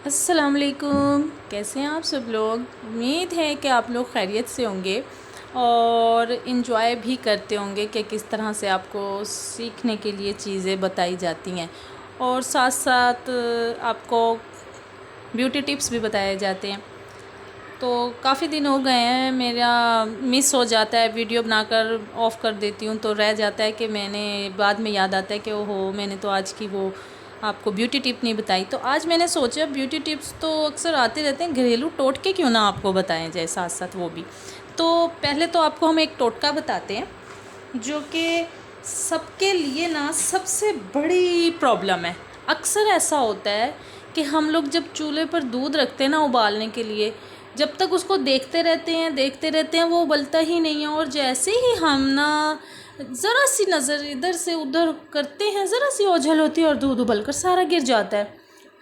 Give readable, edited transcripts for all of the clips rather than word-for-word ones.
अस्सलाम वालेकुम। कैसे हैं आप सब लोग। उम्मीद है कि आप लोग खैरियत से होंगे और इन्जॉय भी करते होंगे कि किस तरह से आपको सीखने के लिए चीज़ें बताई जाती हैं और साथ साथ आपको ब्यूटी टिप्स भी बताए जाते हैं। तो काफ़ी दिन हो गए हैं, मेरा मिस हो जाता है, वीडियो बनाकर ऑफ़ कर देती हूँ तो रह जाता है कि मैंने बाद में याद आता है कि ओहो मैंने तो आज की वो आपको ब्यूटी टिप नहीं बताई। तो आज मैंने सोचा ब्यूटी टिप्स तो अक्सर आते रहते हैं, घरेलू टोटके क्यों ना आपको बताएं जाए साथ साथ वो भी। तो पहले तो आपको हम एक टोटका बताते हैं जो कि सबके लिए ना सबसे बड़ी प्रॉब्लम है। अक्सर ऐसा होता है कि हम लोग जब चूल्हे पर दूध रखते हैं ना उबालने के लिए, जब तक उसको देखते रहते हैं वो उबलता ही नहीं है, और जैसे ही हम ना ज़रा सी नज़र इधर से उधर करते हैं, ज़रा सी ओझल होती है और दूध उबल कर सारा गिर जाता है।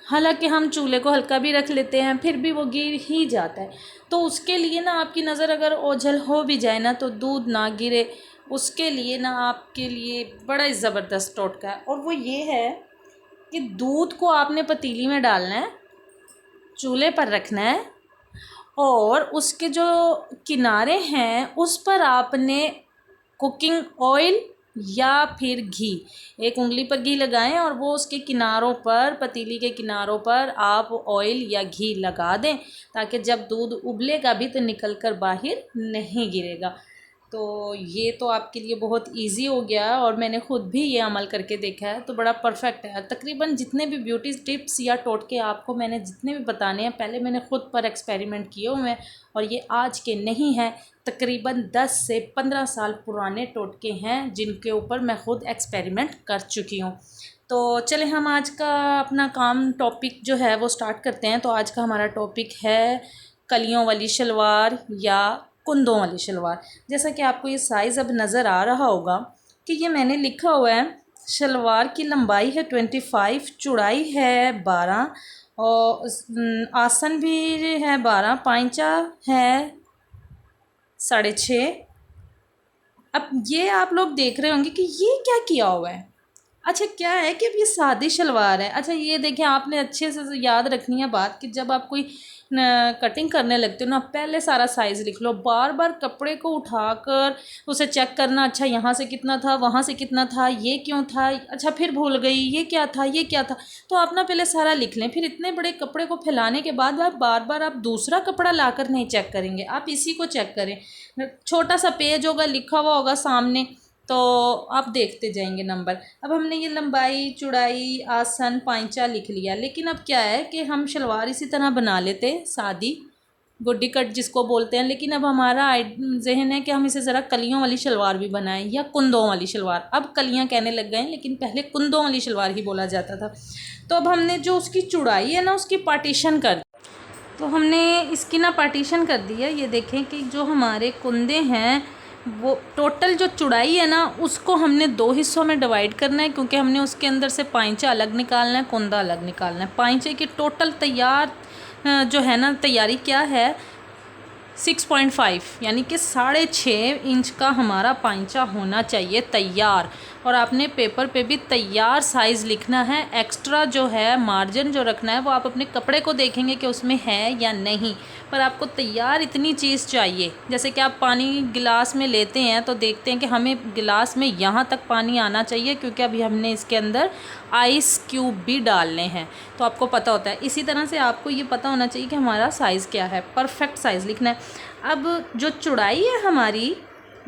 हालांकि हम चूल्हे को हल्का भी रख लेते हैं फिर भी वो गिर ही जाता है। तो उसके लिए ना आपकी नज़र अगर ओझल हो भी जाए ना तो दूध ना गिरे, उसके लिए ना आपके लिए बड़ा ही ज़बरदस्त टोटका है, और वो ये है कि दूध को आपने पतीली में डालना है, चूल्हे पर रखना है, और उसके जो किनारे हैं उस पर आपने कुकिंग ऑयल या फिर घी, एक उंगली पर घी लगाएं और वो उसके किनारों पर, पतीली के किनारों पर आप ऑयल या घी लगा दें ताकि जब दूध उबलेगा भी तो निकल कर बाहर नहीं गिरेगा। तो ये तो आपके लिए बहुत इजी हो गया और मैंने ख़ुद भी ये अमल करके देखा है तो बड़ा परफेक्ट है। तकरीबन जितने भी ब्यूटी टिप्स या टोटके आपको मैंने जितने भी बताने हैं पहले मैंने ख़ुद पर एक्सपेरिमेंट किए हुए हैं, और ये आज के नहीं हैं, तकरीबन 10 से 15 साल पुराने टोटके हैं जिनके ऊपर मैं ख़ुद एक्सपेरिमेंट कर चुकी हूँ। तो चले हम आज का अपना काम टॉपिक जो है वो स्टार्ट करते हैं। तो आज का हमारा टॉपिक है कलियों वाली शलवार या कुंदों वाली शलवार। जैसा कि आपको ये साइज़ अब नज़र आ रहा होगा कि ये मैंने लिखा हुआ है, शलवार की लंबाई है 25, चौड़ाई है 12, और आसन भी है 12, पांचा है 6.5। अब ये आप लोग देख रहे होंगे कि ये क्या किया हुआ है। अच्छा क्या है कि अब ये सादी शलवार है। अच्छा ये देखें, आपने अच्छे से याद रखनी है बात कि जब आप कोई कटिंग करने लगते हो ना, पहले सारा साइज़ लिख लो, बार बार कपड़े को उठाकर उसे चेक करना, अच्छा यहाँ से कितना था, वहाँ से कितना था, ये क्यों था, अच्छा फिर भूल गई, ये क्या था, ये क्या था। तो आप ना पहले सारा लिख लें, फिर इतने बड़े कपड़े को फैलाने के बाद आप बार बार आप दूसरा कपड़ा लाकर नहीं चेक करेंगे, आप इसी को चेक करें। छोटा सा पेज होगा, लिखा हुआ होगा सामने, तो आप देखते जाएंगे नंबर। अब हमने ये लंबाई, चौड़ाई, आसन, पांचा लिख लिया, लेकिन अब क्या है कि हम शलवार इसी तरह बना लेते सादी, गुड्डी कट जिसको बोलते हैं, लेकिन अब हमारा जहन है कि हम इसे ज़रा कलियों वाली शलवार भी बनाएं या कुंदों वाली शलवार। अब कलियां कहने लग गए हैं लेकिन पहले कुंदों वाली शलवार ही बोला जाता था। तो अब हमने जो उसकी चौड़ाई है ना उसकी पार्टीशन कर, तो हमने इसकी ना पार्टीशन कर दी है। ये देखें कि जो हमारे कुंदे हैं वो टोटल जो चौड़ाई है ना उसको हमने 2 हिस्सों में डिवाइड करना है, क्योंकि हमने उसके अंदर से पांचा अलग निकालना है, कुंदा अलग निकालना है। पांचे की टोटल तैयार जो है ना तैयारी क्या है, 6.5 यानी कि 6.5 इंच का हमारा पांचा होना चाहिए तैयार। और आपने पेपर पे भी तैयार साइज़ लिखना है। एक्स्ट्रा जो है मार्जिन जो रखना है वो आप अपने कपड़े को देखेंगे कि उसमें है या नहीं, पर आपको तैयार इतनी चीज़ चाहिए। जैसे कि आप पानी गिलास में लेते हैं तो देखते हैं कि हमें गिलास में यहाँ तक पानी आना चाहिए, क्योंकि अभी हमने इसके अंदर आइस क्यूब भी डालने हैं, तो आपको पता होता है। इसी तरह से आपको ये पता होना चाहिए कि हमारा साइज़ क्या है, परफेक्ट साइज़ लिखना है। अब जो चौड़ाई है हमारी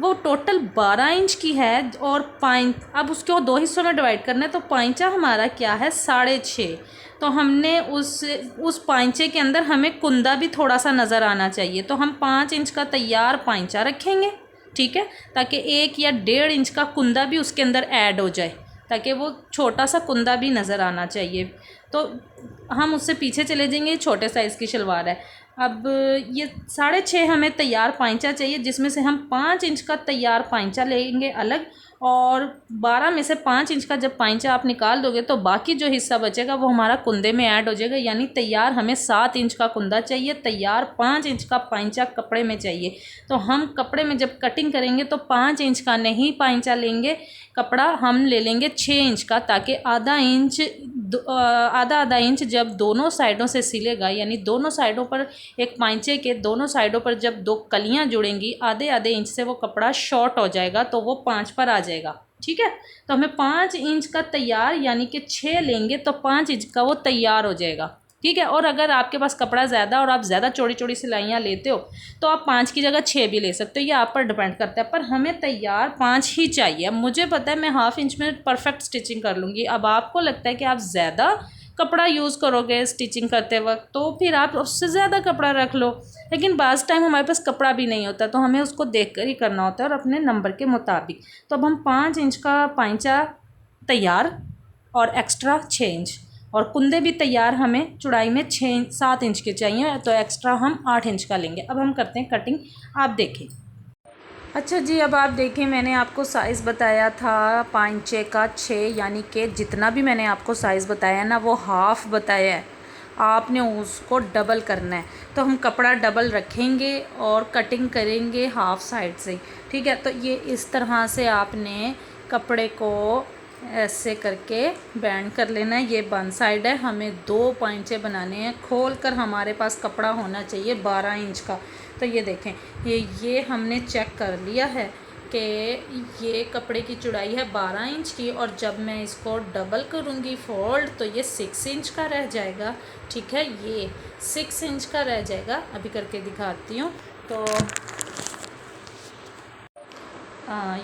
वो टोटल 12 इंच की है, और अब उसको 2 हिस्सों में डिवाइड करना है, तो पांचा हमारा क्या है 6.5। तो हमने उस पांचे के अंदर हमें कुंदा भी थोड़ा सा नज़र आना चाहिए, तो हम 5 इंच का तैयार पांचा रखेंगे, ठीक है, ताकि 1 या 1.5 इंच का कुंदा भी उसके अंदर ऐड हो जाए, ताकि वो छोटा सा कुंदा भी नज़र आना चाहिए। तो हम उससे पीछे चले जाएंगे, छोटे साइज़ की शलवार है। अब ये 6.5 हमें तैयार पांचा चाहिए, जिसमें से हम 5 इंच का तैयार पांचा लेंगे अलग, और 12 में से 5 इंच का जब पांचा आप निकाल दोगे तो बाकी जो हिस्सा बचेगा वो हमारा कुंदे में ऐड हो जाएगा। यानी तैयार हमें 7 इंच का कुंदा चाहिए, तैयार 5 इंच का पांचा कपड़े में चाहिए। तो हम कपड़े में जब कटिंग करेंगे तो 5 इंच का नहीं पांचा लेंगे, कपड़ा हम ले लेंगे 6 इंच का, ताकि आधा आधा इंच जब दोनों साइडों से सिलेगा, यानी दोनों साइडों पर एक पाइंचे के दोनों साइडों पर जब 2 कलियां जुड़ेंगी, आधे आधे इंच से वो कपड़ा शॉर्ट हो जाएगा, तो वो 5 पर आ जाएगा। ठीक है, तो हमें 5 इंच का तैयार, यानी कि 6 लेंगे तो 5 इंच का वो तैयार हो जाएगा। ठीक है, और अगर आपके पास कपड़ा ज़्यादा और आप ज़्यादा चौड़ी चौड़ी सिलाइयाँ लेते हो तो आप 5 की जगह 6 भी ले सकते हो, ये आप पर डिपेंड करता है, पर हमें तैयार 5 ही चाहिए। अब मुझे पता है मैं हाफ इंच में परफेक्ट स्टिचिंग कर लूँगी। अब आपको लगता है कि आप ज़्यादा कपड़ा यूज़ करोगे स्टिचिंग करते वक्त, तो फिर आप उससे ज़्यादा कपड़ा रख लो, लेकिन बाज़ टाइम हमारे पास कपड़ा भी नहीं होता, तो हमें उसको देख कर ही करना होता है और अपने नंबर के मुताबिक। तो अब हम 5 इंच का पाइंचा तैयार और एक्स्ट्रा 6 इंच, और कुंदे भी तैयार हमें चौड़ाई में 7 इंच के चाहिए, तो एक्स्ट्रा हम 8 इंच का लेंगे। अब हम करते हैं कटिंग, आप देखें। अच्छा जी, अब आप देखें, मैंने आपको साइज़ बताया था पाइंचे का 6, यानी कि जितना भी मैंने आपको साइज़ बताया ना वो हाफ़ बताया है, आपने उसको डबल करना है। तो हम कपड़ा डबल रखेंगे और कटिंग करेंगे हाफ़ साइड से। ठीक है, तो ये इस तरह से आपने कपड़े को ऐसे करके बैंड कर लेना है। ये वन साइड है, हमें 2 पाइंचे बनाने हैं। खोल कर हमारे पास कपड़ा होना चाहिए 12 इंच का। तो ये देखें, ये हमने चेक कर लिया है कि ये कपड़े की चौड़ाई है 12 इंच की, और जब मैं इसको डबल करूँगी फोल्ड तो ये 6 इंच का रह जाएगा। ठीक है, ये 6 इंच का रह जाएगा। अभी करके दिखाती हूँ। तो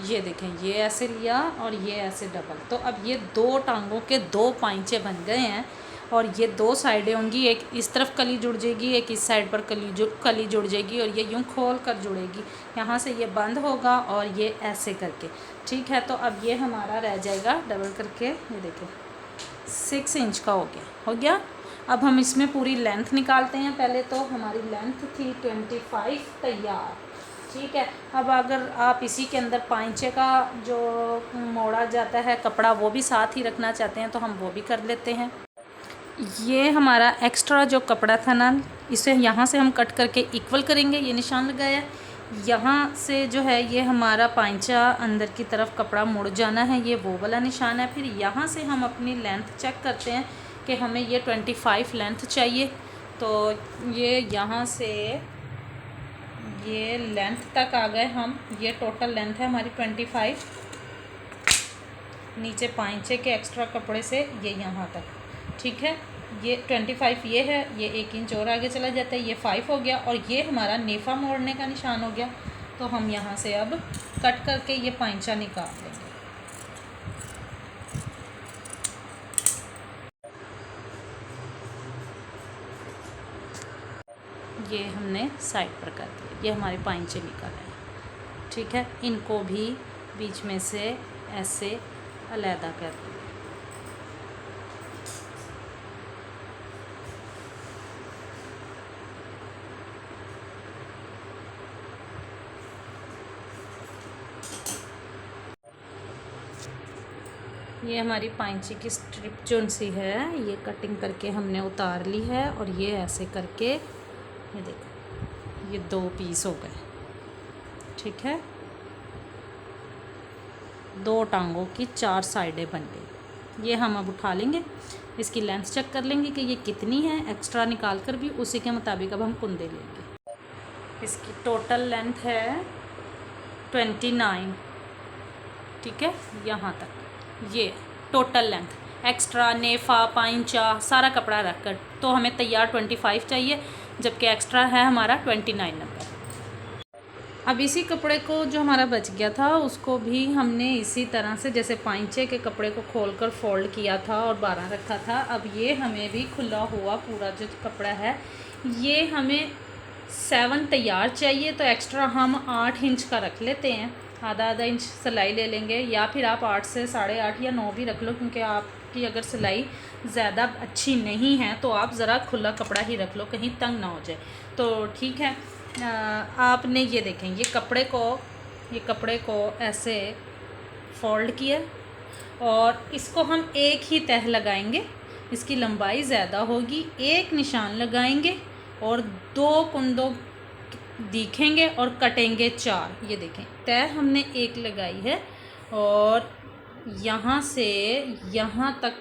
ये देखें, ये ऐसे लिया और ये ऐसे डबल, तो अब ये 2 टांगों के 2 पाइंचे बन गए हैं, और ये 2 साइडें होंगी, एक इस तरफ कली जुड़ जाएगी, एक इस साइड पर कली जुड़ जाएगी, और ये यूं खोल कर जुड़ेगी। यहाँ से ये बंद होगा और ये ऐसे करके। ठीक है, तो अब ये हमारा रह जाएगा डबल करके, ये देखें 6 इंच का हो गया। अब हम इसमें पूरी लेंथ निकालते हैं। पहले तो हमारी लेंथ थी 25 तैयार। ठीक है, अब अगर आप इसी के अंदर पाइंचे का जो मोड़ा जाता है कपड़ा वो भी साथ ही रखना चाहते हैं तो हम वो भी कर लेते हैं। ये हमारा एक्स्ट्रा जो कपड़ा था ना, इसे यहाँ से हम कट करके इक्वल करेंगे। ये निशान लगाया, यहाँ से जो है ये हमारा पाइंचा अंदर की तरफ कपड़ा मुड़ जाना है, ये वो वाला निशान है। फिर यहाँ से हम अपनी लेंथ चेक करते हैं कि हमें ये 25 लेंथ चाहिए। तो ये यहाँ से ये लेंथ तक आ गए हम, ये टोटल लेंथ है हमारी 25, नीचे पाइंचे के एक्स्ट्रा कपड़े से ये यहाँ तक। ठीक है, ये 25 ये है, ये 1 इंच और आगे चला जाता है, ये 5 हो गया, और ये हमारा नेफा मोड़ने का निशान हो गया। तो हम यहाँ से अब कट करके ये पाइंचा निकाल देंगे। ये हमने साइड पर कर दिया, ये हमारे पाइंचे निकल आए। ठीक है, इनको भी बीच में से ऐसे अलहदा कर दिया। ये हमारी पाइंची की स्ट्रिप जो सी है ये कटिंग करके हमने उतार ली है, और ये ऐसे करके ये देखो ये 2 पीस हो गए। ठीक है, 2 टांगों की 4 साइडें बन गई। ये हम अब उठा लेंगे, इसकी लेंथ चेक कर लेंगे कि ये कितनी है, एक्स्ट्रा निकाल कर भी उसी के मुताबिक अब हम कुंदे लेंगे। इसकी टोटल लेंथ है 29। ठीक है, यहाँ तक ये टोटल लेंथ, एक्स्ट्रा नेफा पाइंचा सारा कपड़ा रख कर, तो हमें तैयार 25 चाहिए, जबकि एक्स्ट्रा है हमारा 29 नंबर। अब इसी कपड़े को जो हमारा बच गया था उसको भी हमने इसी तरह से, जैसे पाइंचे के कपड़े को खोलकर फोल्ड किया था और 12 रखा था, अब ये हमें भी खुला हुआ पूरा जो कपड़ा है ये हमें 7 तैयार चाहिए, तो एक्स्ट्रा हम 8 इंच का रख लेते हैं। आधा इंच सिलाई ले लेंगे, या फिर आप 8 से 8.5 या 9 भी रख लो, क्योंकि आपकी अगर सिलाई ज़्यादा अच्छी नहीं है तो आप ज़रा खुला कपड़ा ही रख लो, कहीं तंग ना हो जाए। तो ठीक है, आपने ये देखें ये कपड़े को ऐसे फोल्ड किया, और इसको हम एक ही तह लगाएंगे। इसकी लंबाई ज़्यादा होगी, एक निशान लगाएंगे और 2 कुंदों दिखेंगे और कटेंगे 4। ये देखें तह हमने एक लगाई है, और यहाँ से यहाँ तक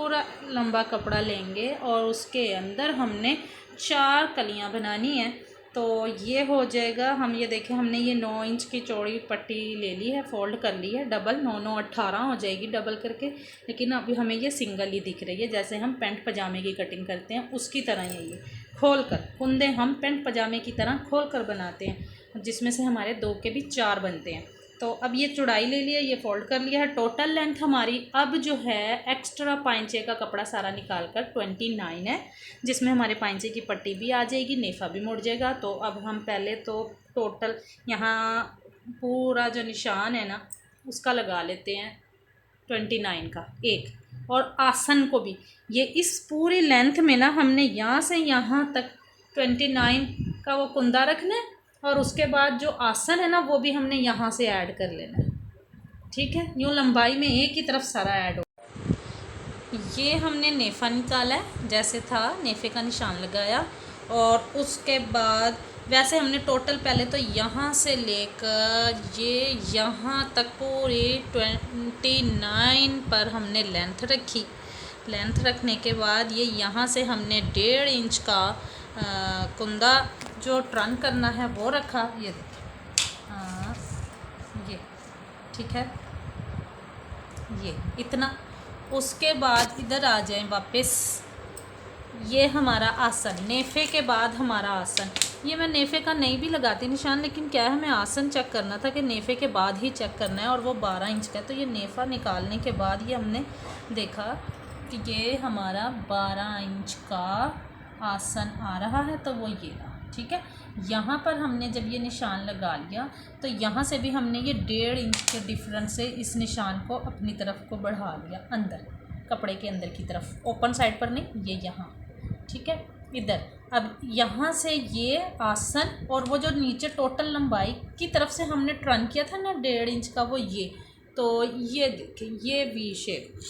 पूरा लंबा कपड़ा लेंगे और उसके अंदर हमने 4 कलियां बनानी है। तो ये हो जाएगा, हम ये देखें हमने ये 9 इंच की चौड़ी पट्टी ले ली है, फोल्ड कर ली है डबल, 9 9 18 हो जाएगी डबल करके। लेकिन अभी हमें ये सिंगल ही दिख रही है, जैसे हम पैंट पजामे की कटिंग करते हैं उसकी तरह ही ये खोल कर कुंदे हम पैंट पजामे की तरह खोल कर बनाते हैं, जिसमें से हमारे 2 के भी 4 बनते हैं। तो अब ये चौड़ाई ले लिया, ये फोल्ड कर लिया है। टोटल लेंथ हमारी अब जो है एक्स्ट्रा पाइंचे का कपड़ा सारा निकाल कर 29 है, जिसमें हमारे पाइंचे की पट्टी भी आ जाएगी, नेफा भी मुड़ जाएगा। तो अब हम पहले तो टोटल यहाँ पूरा जो निशान है ना उसका लगा लेते हैं 29 का एक, और आसन को भी ये इस पूरी लेंथ में ना हमने यहाँ से यहाँ तक 29 का वो कुंदा रखना है, और उसके बाद जो आसन है ना वो भी हमने यहाँ से ऐड कर लेना है। ठीक है, यूँ लंबाई में एक ही तरफ सारा ऐड हो। ये हमने नेफा निकाला है, जैसे था नेफे का निशान लगाया, और उसके बाद वैसे हमने टोटल पहले तो यहाँ से लेकर ये यहाँ तक पूरी 29 पर हमने लेंथ रखी। लेंथ रखने के बाद ये यहाँ से हमने 1.5 इंच का कुंदा जो टर्न करना है वो रखा। ये देखिए ये ठीक है, ये इतना। उसके बाद इधर आ जाए वापस, ये हमारा आसन, नेफे के बाद हमारा आसन। ये मैं नेफे का नहीं भी लगाती निशान, लेकिन क्या है हमें आसन चेक करना था कि नेफे के बाद ही चेक करना है, और वो 12 इंच का है। तो ये नेफा निकालने के बाद ये हमने देखा कि ये हमारा 12 इंच का आसन आ रहा है, तो वो ये रहा। ठीक है, यहाँ पर हमने जब ये निशान लगा लिया तो यहाँ से भी हमने ये 1.5 इंच के डिफरेंस से इस निशान को अपनी तरफ को बढ़ा लिया, अंदर कपड़े के अंदर की तरफ, ओपन साइड पर नहीं, ये यहाँ। ठीक है, इधर अब यहाँ से ये आसन और वो जो नीचे टोटल लंबाई की तरफ से हमने टर्न किया था ना 1.5 इंच का, वो ये। तो ये देखिए ये वी शेप,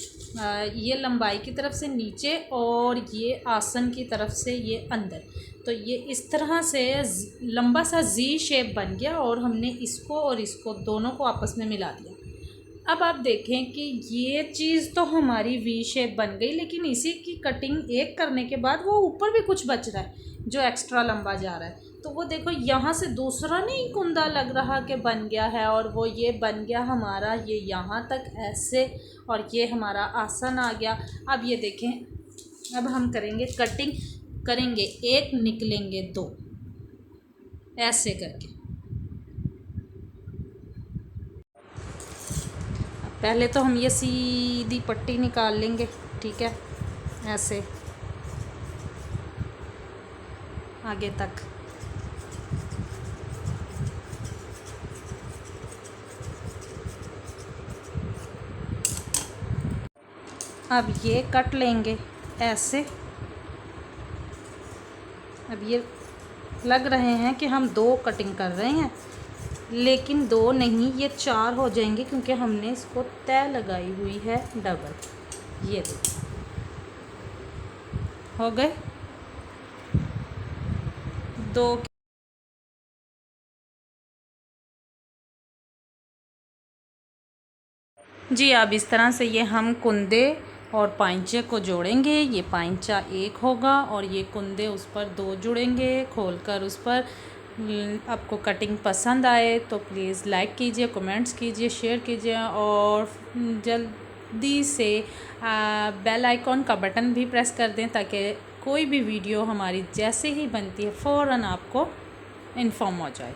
ये लंबाई की तरफ से नीचे और ये आसन की तरफ से ये अंदर। तो ये इस तरह से लंबा सा जी शेप बन गया, और हमने इसको और इसको दोनों को आपस में मिला दिया। अब आप देखें कि ये चीज़ तो हमारी वी शेप बन गई, लेकिन इसी की कटिंग एक करने के बाद वो ऊपर भी कुछ बच रहा है जो एक्स्ट्रा लंबा जा रहा है। तो वो देखो यहाँ से दूसरा नहीं कुंदा लग रहा कि बन गया है, और वो ये बन गया हमारा ये यहाँ तक ऐसे, और ये हमारा आसन आ गया। अब ये देखें, अब हम करेंगे कटिंग, करेंगे एक निकलेंगे 2, ऐसे करके। पहले तो हम ये सीधी पट्टी निकाल लेंगे। ठीक है, ऐसे आगे तक। अब ये कट लेंगे ऐसे। अब ये लग रहे हैं कि हम 2 कटिंग कर रहे हैं, लेकिन 2 नहीं, ये 4 हो जाएंगे, क्योंकि हमने इसको तय लगाई हुई है डबल। ये देखो हो गए 2। जी अब इस तरह से ये हम कुंदे और पाइंचे को जोड़ेंगे। ये पाइंचा एक होगा और ये कुंदे उस पर 2 जुड़ेंगे खोलकर उस पर। आपको कटिंग पसंद आए तो प्लीज़ लाइक कीजिए, कमेंट्स कीजिए, शेयर कीजिए, और जल्दी से बेल आइकॉन का बटन भी प्रेस कर दें, ताकि कोई भी वीडियो हमारी जैसे ही बनती है फ़ौरन आपको इन्फॉर्म हो जाए।